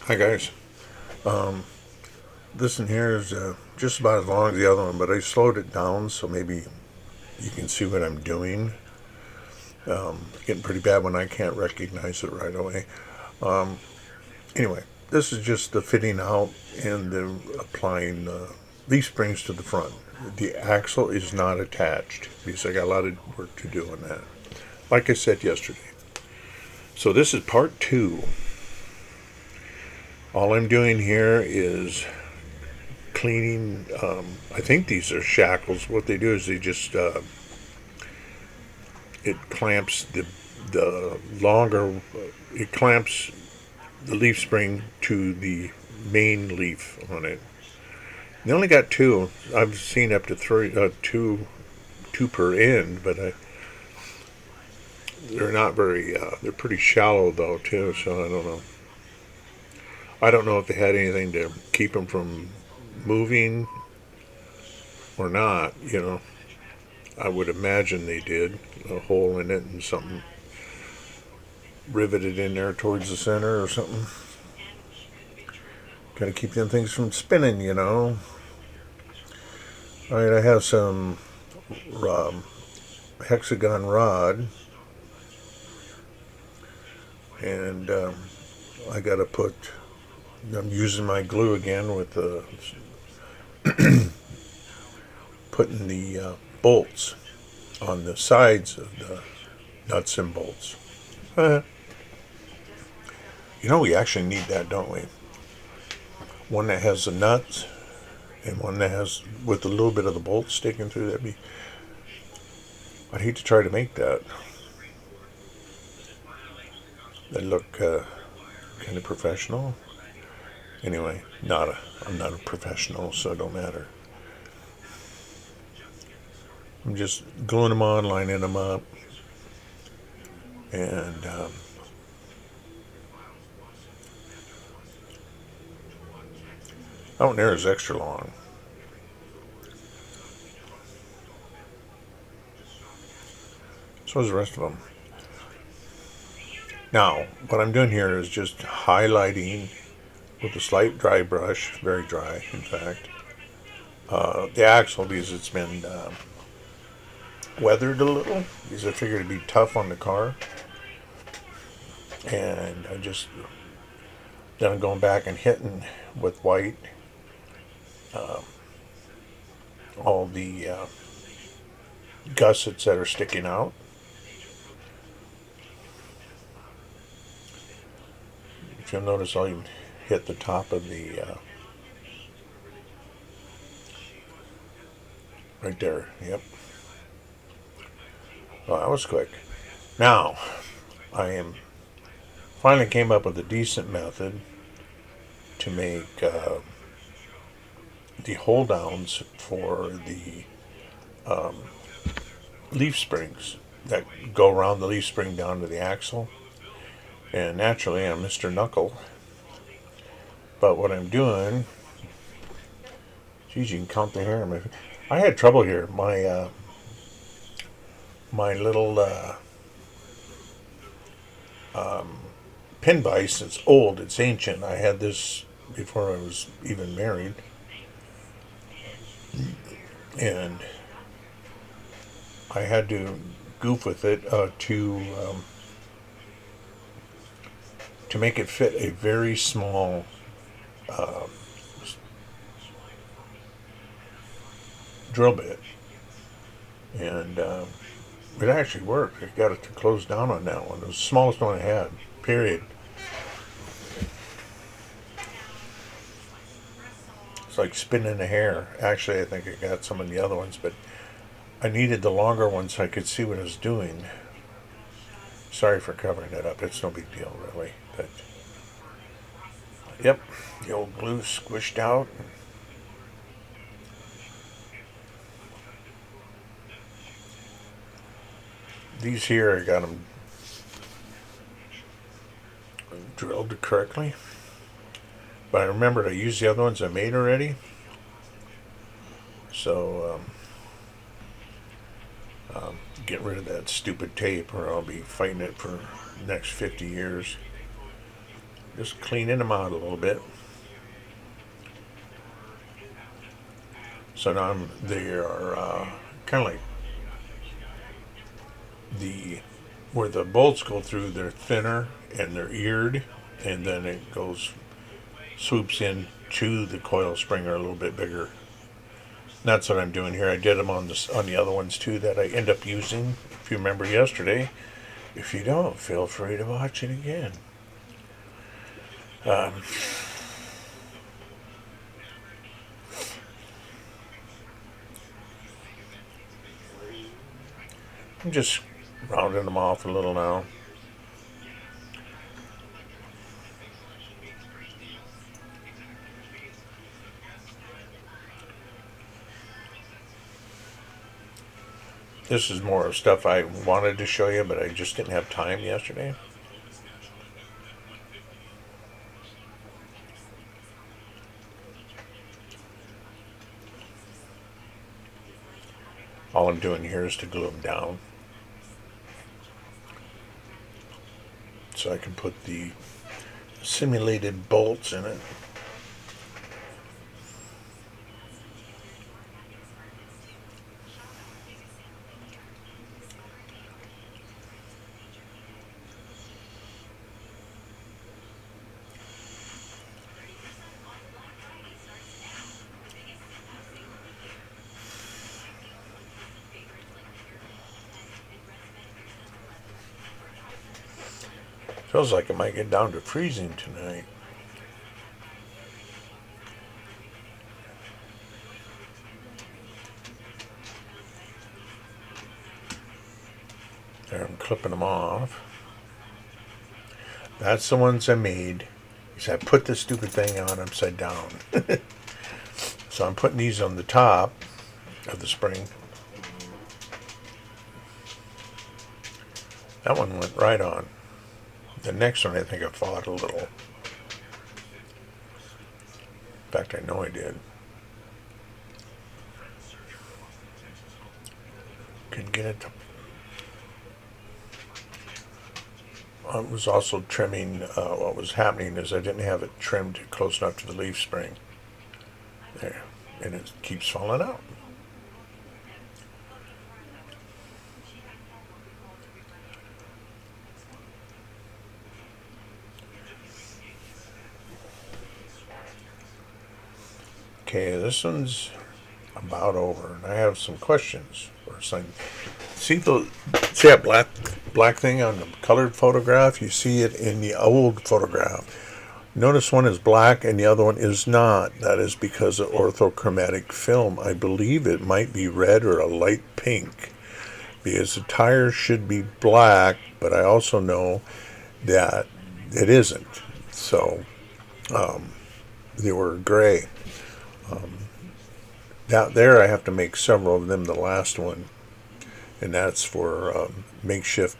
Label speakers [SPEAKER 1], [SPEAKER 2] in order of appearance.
[SPEAKER 1] Hi guys. This in here is just about as long as the other one, but I slowed it down so maybe you can see what I'm doing. Getting pretty bad when I can't recognize it right away. Um, anyway, this is just the fitting out and the applying leaf springs to the front. The axle is not attached because I got a lot of work to do on that. Like I said yesterday. So this is part two. All I'm doing here is cleaning. I think these are shackles. What they do is they just it clamps the longer it clamps the leaf spring to the main leaf on it. They only got two. I've seen up to three, two per end, but they're not very. They're pretty shallow though too. So I don't know. I don't know if they had anything to keep them from moving or not. I would imagine they did. A hole in it and something riveted in there towards the center or something. Got to keep them things from spinning. All right, I have some um, hexagon rod, and I got to put. I'm using my glue again with putting the bolts on the sides of the nuts and bolts. We actually need that, don't we? One that has the nuts and one that has with a little bit of the bolt sticking through. I'd hate to try to make that. They look kind of professional. Anyway, I'm not a professional, so it don't matter. I'm just gluing them on, lining them up, and that one there is extra long. So is the rest of them. Now, what I'm doing here is just highlighting with a slight dry brush, very dry, in fact, the axle because it's been weathered a little because I figured it'd be tough on the car. And then I'm going back and hitting with white all the gussets that are sticking out. If you'll notice, I'll even hit the top of the right there. Yep. Well, that was quick. Now, I am finally came up with a decent method to make the hold downs for the um, leaf springs that go around the leaf spring down to the axle. And naturally, I'm Mr. Knuckle. But what I'm doing, geez, you can count the hair. I had trouble here. My little pin vise. It's old. It's ancient. I had this before I was even married, and I had to goof with it to make it fit a very small uh, drill bit, and it actually worked. I got it to close down on that one. It was the smallest one I had. Period. It's like spinning a hair. Actually, I think I got some of the other ones, but I needed the longer one so I could see what I was doing. Sorry for covering it up. It's no big deal, really. But yep, the old glue squished out. These here, I got them drilled correctly. But I remembered I used the other ones I made already. So get rid of that stupid tape or I'll be fighting it for the next 50 years. just cleaning them out a little bit. So now they are kind of like where the bolts go through, they're thinner and they're eared, and then it swoops in to the coil spring are a little bit bigger. And that's what I'm doing here. I did them on the other ones too that I end up using. If you remember yesterday, if you don't, feel free to watch it again. I'm just rounding them off a little now. This is more stuff I wanted to show you, but I just didn't have time yesterday. All I'm doing here is to glue them down, so I can put the simulated bolts in it. Feels like it might get down to freezing tonight. There, I'm clipping them off. That's the ones I made. Is I put the stupid thing on upside down. So I'm putting these on the top of the spring. That one went right on. The next one I think I fought a little. In fact, I know I did. Couldn't get it to... I was also trimming, what was happening is I didn't have it trimmed close enough to the leaf spring. There. And it keeps falling out. Okay, this one's about over, and I have some questions or something. See that black thing on the colored photograph? You see it in the old photograph. Notice one is black and the other one is not. That is because of orthochromatic film. I believe it might be red or a light pink, because the tires should be black, but I also know that it isn't. So they were gray. Out there I have to make several of them, the last one, and that's for makeshift